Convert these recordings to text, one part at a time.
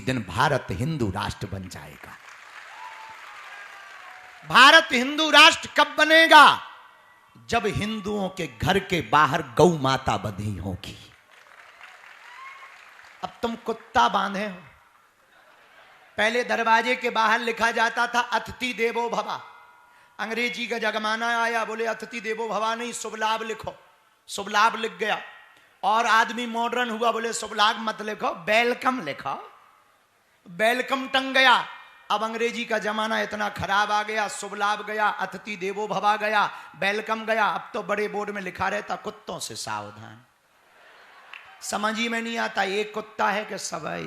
दिन भारत हिंदू राष्ट्र बन जाएगा। भारत हिंदू राष्ट्र कब बनेगा? जब हिंदुओं के घर के बाहर गौ माता बंधी होगी। अब तुम कुत्ता बांधे हो, पहले दरवाजे के बाहर लिखा जाता था अतिथि देवो भव। अंग्रेजी का जमाना आया, बोले अतिथि देवो भव नहीं, शुभ लाभ लिखो। शुभ लाभ लिख गया। और आदमी मॉडर्न हुआ, बोले शुभ लाभ मत लिखो, वेलकम लिखो। वेलकम टंग गया। अब अंग्रेजी का जमाना इतना खराब आ गया, शुभ लाभ गया, अतिथि देवो भव गया, वेलकम गया। अब तो बड़े बोर्ड में लिखा रहता कुत्तों से सावधान। समझ ही में नहीं आता एक कुत्ता है कि सभी।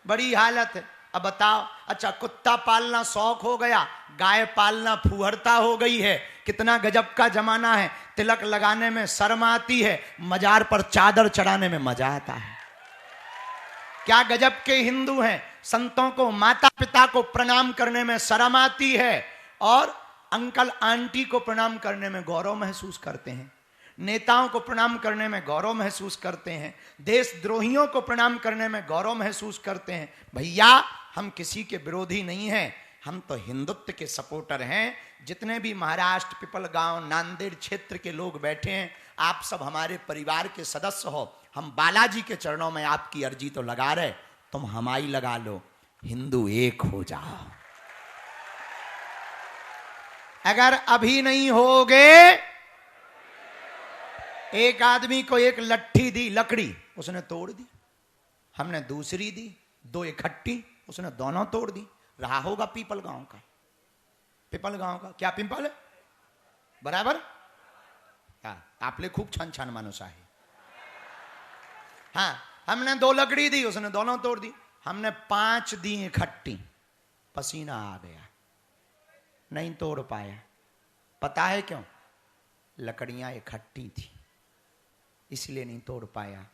बड़ी हालत है। अब बताओ, अच्छा कुत्ता पालना शौक हो गया, गाय पालना फुहरता हो गई है। कितना गजब का जमाना है। तिलक लगाने में शर्म आती है, मजार पर चादर चढ़ाने में मजा आता है। क्या गजब के हिंदू हैं। संतों को, माता पिता को प्रणाम करने में शर्म आती है और अंकल आंटी को प्रणाम करने में गौरव महसूस करते हैं। नेताओं को प्रणाम करने में गौरव महसूस करते हैं। देशद्रोहियों को प्रणाम करने में गौरव महसूस करते हैं। भैया हम किसी के विरोधी नहीं हैं, हम तो हिंदुत्व के सपोर्टर हैं। जितने भी महाराष्ट्र, पिपलगांव, नांदेड़ क्षेत्र के लोग बैठे हैं, आप सब हमारे परिवार के सदस्य हो। हम बालाजी के चरणों में आपकी अर्जी तो लगा रहे, तुम हमारी लगा लो, हिंदू एक हो जाओ। अगर अभी नहीं होगे, एक आदमी को एक लट्ठी दी, लकड़ी, उसने तोड़ दी। हमने दूसरी दी, दो इकट्ठी, उसने दोनों तोड़ दी। रहा होगा पीपल गांव का। पीपल गांव का क्या पिंपल है बराबर? आपले खूब छान छान मानुस आहे। हाँ, हमने दो लकड़ी दी, उसने दोनों तोड़ दी। हमने 5 दी इकट्ठी, पसीना आ गया, नहीं तोड़ पाया। पता है क्यों? लकड़ियां इकट्ठी थी, इसलिए नहीं तोड़ पाया।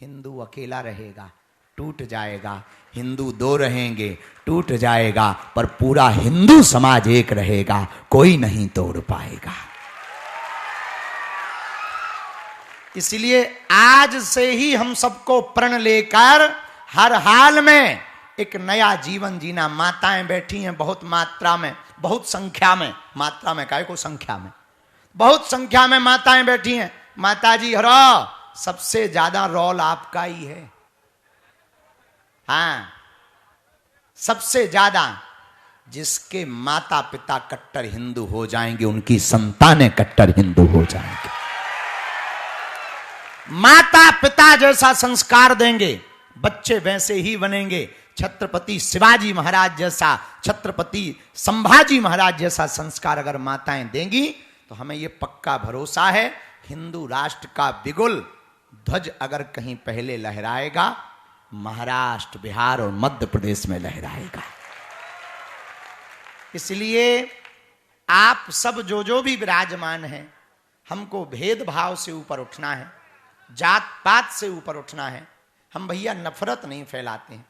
हिंदू अकेला रहेगा, टूट जाएगा। हिंदू 2 रहेंगे, टूट जाएगा। पर पूरा हिंदू समाज एक रहेगा, कोई नहीं तोड़ पाएगा। इसलिए आज से ही हम सबको प्रण लेकर हर हाल में एक नया जीवन जीना। माताएं बैठी हैं बहुत मात्रा में, बहुत संख्या में। मात्रा में काहे को, संख्या में, बहुत संख्या में माताएं बैठी हैं। माताजी हरो, सबसे ज्यादा रोल आपका ही है। हाँ, सबसे ज्यादा। जिसके माता पिता कट्टर हिंदू हो जाएंगे, उनकी संतानें कट्टर हिंदू हो जाएंगे। माता पिता जैसा संस्कार देंगे, बच्चे वैसे ही बनेंगे। छत्रपति शिवाजी महाराज जैसा, छत्रपति संभाजी महाराज जैसा संस्कार अगर माताएं देंगी, तो हमें यह पक्का भरोसा है, हिंदू राष्ट्र का बिगुल ध्वज अगर कहीं पहले लहराएगा, महाराष्ट्र, बिहार और मध्य प्रदेश में लहराएगा। इसलिए आप सब जो भी विराजमान हैं, हमको भेदभाव से ऊपर उठना है, जात पात से ऊपर उठना है। हम भैया नफरत नहीं फैलाते हैं,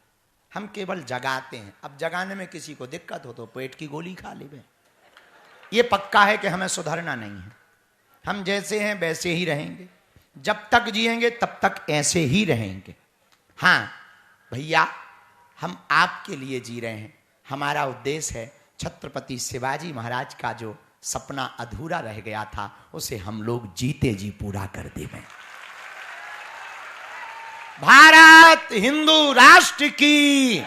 हम केवल जगाते हैं। अब जगाने में किसी को दिक्कत हो तो पेट की गोली खा ले। ये पक्का है कि हमें सुधरना नहीं है। हम जैसे हैं वैसे ही रहेंगे, जब तक जिएंगे तब तक ऐसे ही रहेंगे। हाँ भैया, हम आपके लिए जी रहे हैं। हमारा उद्देश्य है छत्रपति शिवाजी महाराज का जो सपना अधूरा रह गया था, उसे हम लोग जीते जी पूरा कर देंगे। भारत हिंदू राष्ट्र की,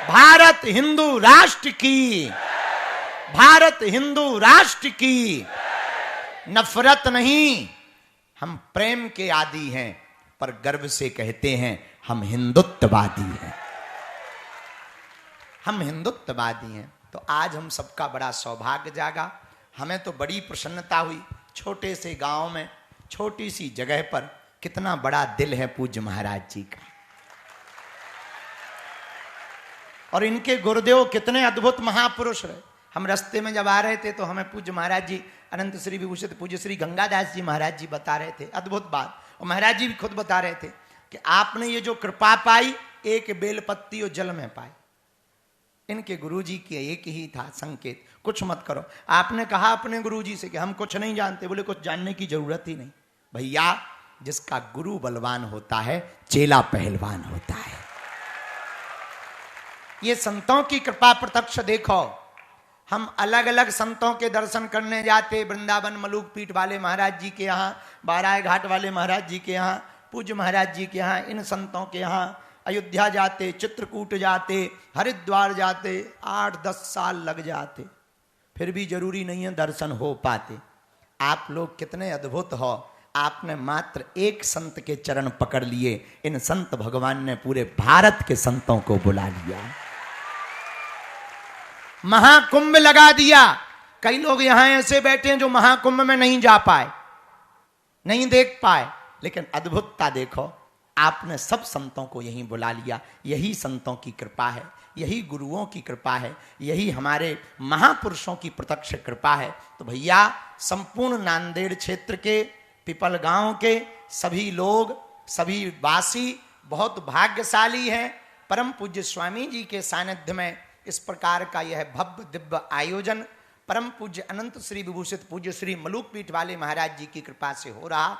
भारत हिंदू राष्ट्र की, भारत हिंदू राष्ट्र की। नफरत नहीं, हम प्रेम के आदी हैं, पर गर्व से कहते हैं हम हिंदुत्ववादी हैं। हम हिंदुत्ववादी हैं। तो आज हम सबका बड़ा सौभाग्य जागा। हमें तो बड़ी प्रसन्नता हुई। छोटे से गांव में, छोटी सी जगह पर कितना बड़ा दिल है पूज्य महाराज जी का। और इनके गुरुदेव कितने अद्भुत महापुरुष रहे। हम रास्ते में जब आ रहे थे तो हमें पूज्य महाराज जी, अनंत श्री विभूषित पूज्य श्री गंगादास जी महाराज जी बता रहे थे अद्भुत बात। और महाराज जी भी खुद बता रहे थे कि आपने ये जो कृपा पाई, एक बेलपत्ती और जल में पाई। इनके गुरुजी की एक ही था संकेत, कुछ मत करो। आपने कहा अपने गुरुजी से कि हम कुछ नहीं जानते। बोले कुछ जानने की जरूरत ही नहीं। भैया, जिसका गुरु बलवान होता है, चेला पहलवान होता है। ये संतों की कृपा प्रत्यक्ष देखो। हम अलग अलग संतों के दर्शन करने जाते, वृंदावन मलूक पीठ वाले महाराज जी के यहाँ, बाराय घाट वाले महाराज जी के यहाँ, पूज्य महाराज जी के यहाँ, इन संतों के यहाँ, अयोध्या जाते, चित्रकूट जाते, हरिद्वार जाते, 8-10 साल लग जाते, फिर भी जरूरी नहीं है दर्शन हो पाते। आप लोग कितने अद्भुत हो, आपने मात्र एक संत के चरण पकड़ लिए, इन संत भगवान ने पूरे भारत के संतों को बुला लिया, महाकुंभ लगा दिया। कई लोग यहां ऐसे बैठे हैं जो महाकुंभ में नहीं जा पाए, नहीं देख पाए, लेकिन अद्भुतता देखो, आपने सब संतों को यहीं बुला लिया। यही संतों की कृपा है, यही गुरुओं की कृपा है, यही हमारे महापुरुषों की प्रत्यक्ष कृपा है। तो भैया संपूर्ण नांदेड़ क्षेत्र के, पिपल गांव के सभी लोग, सभी वासी बहुत भाग्यशाली हैं। परम पूज्य स्वामी जी के सानिध्य में इस प्रकार का यह भव्य दिव्य आयोजन परम पूज्य अनंत श्री विभूषित पूज्य श्री मलूक पीठ वाले महाराज जी की कृपा से हो रहा।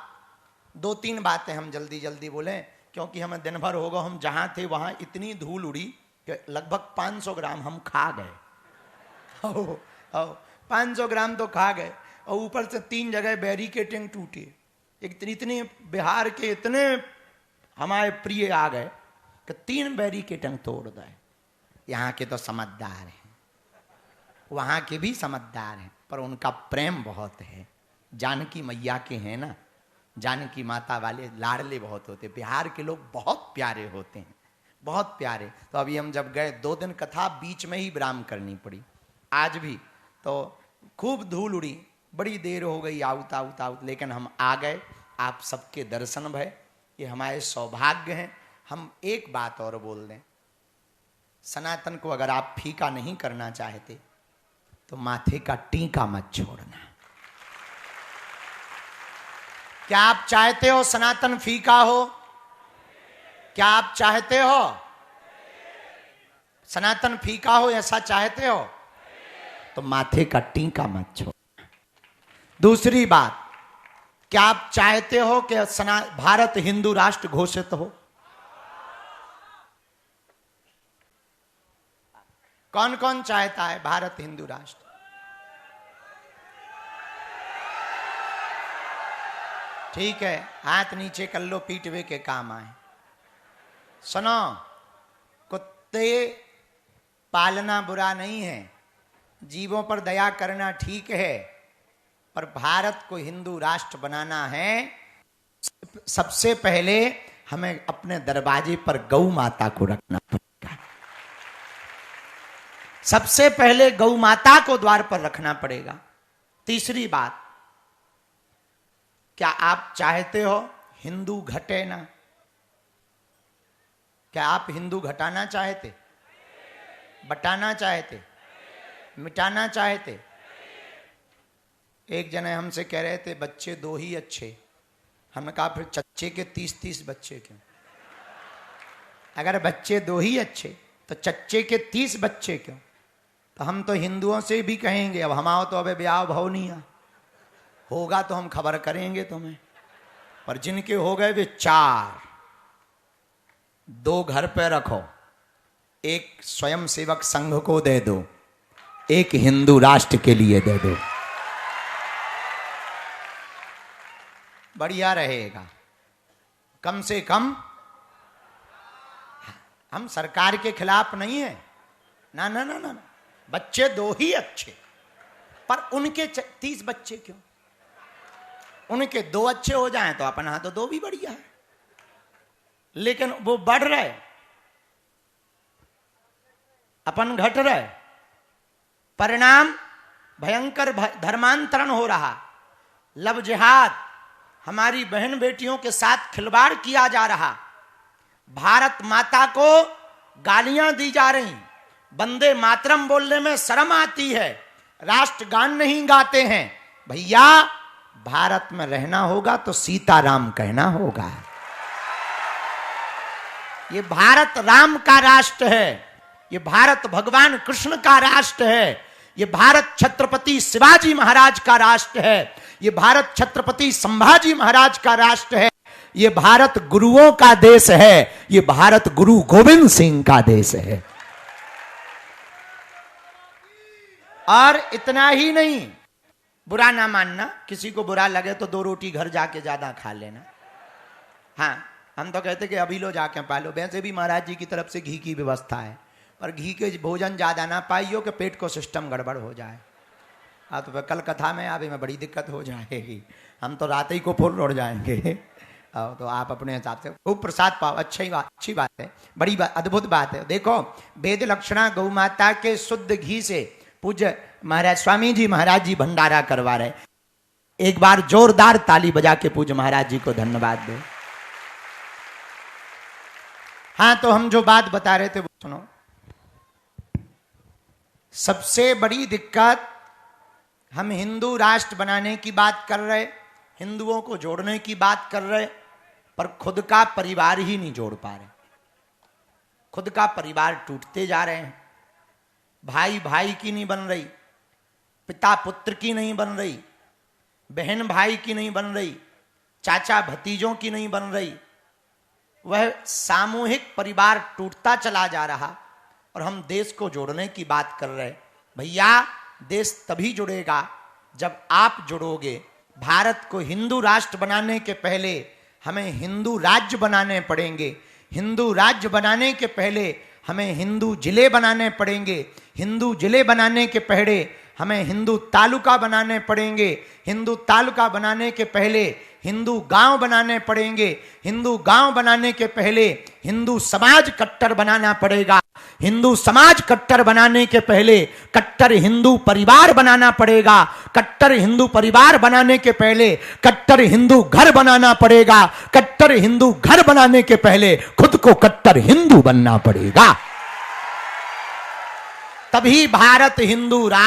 2-3 बातें हम जल्दी जल्दी बोलें, क्योंकि हमें दिन भर होगा। हम जहां थे वहां इतनी धूल उड़ी कि लगभग 500 ग्राम हम खा गए। 500 ग्राम तो खा गए, और ऊपर से 3 जगह बैरिकेडिंग टूटी। इतने बिहार के इतने हमारे प्रिय आ गए कि 3 बैरिकेडिंग तोड़ गए। यहाँ के तो समझदार हैं, वहां के भी समझदार हैं, पर उनका प्रेम बहुत है। जानकी मैया के हैं ना, जानकी माता वाले लाडले बहुत होते। बिहार के लोग बहुत प्यारे होते हैं, बहुत प्यारे। तो अभी हम जब गए 2 दिन कथा बीच में ही विराम करनी पड़ी। आज भी तो खूब धूल उड़ी, बड़ी देर हो गई आउत, लेकिन हम आ गए। आप सबके दर्शन भय, ये हमारे सौभाग्य हैं। हम एक बात और बोल दें, सनातन को अगर आप फीका नहीं करना चाहते तो माथे का टीका मत छोड़ना। क्या आप चाहते हो सनातन फीका हो? क्या आप चाहते हो सनातन फीका हो? ऐसा चाहते हो तो माथे का टीका मत छोड़ना। दूसरी बात, क्या आप चाहते हो कि भारत हिंदू राष्ट्र घोषित हो? कौन कौन चाहता है भारत हिंदू राष्ट्र? ठीक है, हाथ नीचे कर लो, पीटवे के काम आए। सुनो, कुत्ते पालना बुरा नहीं है, जीवों पर दया करना ठीक है, पर भारत को हिंदू राष्ट्र बनाना है, सबसे पहले हमें अपने दरवाजे पर गौ माता को रखना पड़ेगा। सबसे पहले गौ माता को द्वार पर रखना पड़ेगा। तीसरी बात, क्या आप चाहते हो हिंदू घटे ना? क्या आप हिंदू घटाना चाहते, बटाना चाहते, मिटाना चाहते? एक जने हमसे कह रहे थे बच्चे 2 ही अच्छे। हमने कहा फिर चच्चे के 30-30 बच्चे क्यों? अगर बच्चे 2 ही अच्छे तो चच्चे के 30 बच्चे क्यों? तो हम तो हिंदुओं से भी कहेंगे, अब हमारा तो अबे ब्याह भाव नहीं है, होगा तो हम खबर करेंगे तुम्हें। पर जिनके हो गए वे 4, 2 घर पे रखो, एक स्वयं सेवक संघ को दे दो, एक हिंदू राष्ट्र के लिए दे दो, बढ़िया रहेगा। कम से कम हम सरकार के खिलाफ नहीं है, ना ना ना ना, बच्चे 2 ही अच्छे, पर उनके 30 बच्चे क्यों? उनके 2 अच्छे हो जाएं तो अपन हाथ तो 2 भी बढ़िया है, लेकिन वो बढ़ रहे, अपन घट रहे, परिणाम भयंकर धर्मांतरण हो रहा। लव जिहाद, हमारी बहन बेटियों के साथ खिलवाड़ किया जा रहा, भारत माता को गालियां दी जा रही, वंदे मातरम बोलने में शर्म आती है, राष्ट्रगान नहीं गाते हैं। भैया भारत में रहना होगा तो सीताराम कहना होगा। ये भारत राम का राष्ट्र है, ये भारत भगवान कृष्ण का राष्ट्र है, ये भारत छत्रपति शिवाजी महाराज का राष्ट्र है, ये भारत छत्रपति संभाजी महाराज का राष्ट्र है, ये भारत गुरुओं का देश है, ये भारत गुरु गोविंद सिंह का देश है। और इतना ही नहीं, बुरा ना मानना, किसी को बुरा लगे तो 2 रोटी घर जाके ज्यादा खा लेना। हाँ, हम तो कहते कि अभी लो जाके पालो। वैसे भी महाराज जी की तरफ से घी की व्यवस्था है, पर घी के भोजन ज्यादा ना पाइयो कि पेट को सिस्टम गड़बड़ हो जाए। हाँ, तो कल कथा में अभी में बड़ी दिक्कत हो जाएगी, हम तो रात ही को फुल लौट जाएंगे। तो आप अपने हिसाब से खूब प्रसाद पाओ, अच्छी बात है, बड़ी बात, अद्भुत बात है। देखो, वेद लक्षणा गौ माता के शुद्ध घी से पूज्य महाराज स्वामी जी महाराज जी भंडारा करवा रहे। एक बार जोरदार ताली बजा के पूज्य महाराज जी को धन्यवाद दो। हाँ, तो हम जो बात बता रहे थे वो सुनो। सबसे बड़ी दिक्कत, हम हिंदू राष्ट्र बनाने की बात कर रहे, हिंदुओं को जोड़ने की बात कर रहे, पर खुद का परिवार ही नहीं जोड़ पा रहे। खुद का परिवार टूटते जा रहे हैं। भाई भाई की नहीं बन रही, पिता पुत्र की नहीं बन रही, बहन भाई की नहीं बन रही, चाचा भतीजों की नहीं बन रही। वह सामूहिक परिवार टूटता चला जा रहा, और हम देश को जोड़ने की बात कर रहे। भैया, देश तभी जुड़ेगा जब आप जुड़ोगे। भारत को हिंदू राष्ट्र बनाने के पहले हमें हिंदू राज्य बनाने पड़ेंगे। हिंदू राज्य बनाने के पहले हमें हिंदू जिले बनाने पड़ेंगे। हिंदू जिले बनाने के पहले हमें हिंदू तालुका बनाने पड़ेंगे। हिंदू तालुका बनाने के पहले हिंदू गांव बनाने पड़ेंगे। हिंदू गांव बनाने के पहले हिंदू समाज कट्टर बनाना पड़ेगा। हिंदू समाज कट्टर बनाने के पहले कट्टर हिंदू परिवार बनाना पड़ेगा। कट्टर हिंदू परिवार बनाने के पहले कट्टर हिंदू घर बनाना पड़ेगा। कट्टर हिंदू घर बनाने के पहले खुद को कट्टर हिंदू बनना पड़ेगा। तभी भारत हिंदू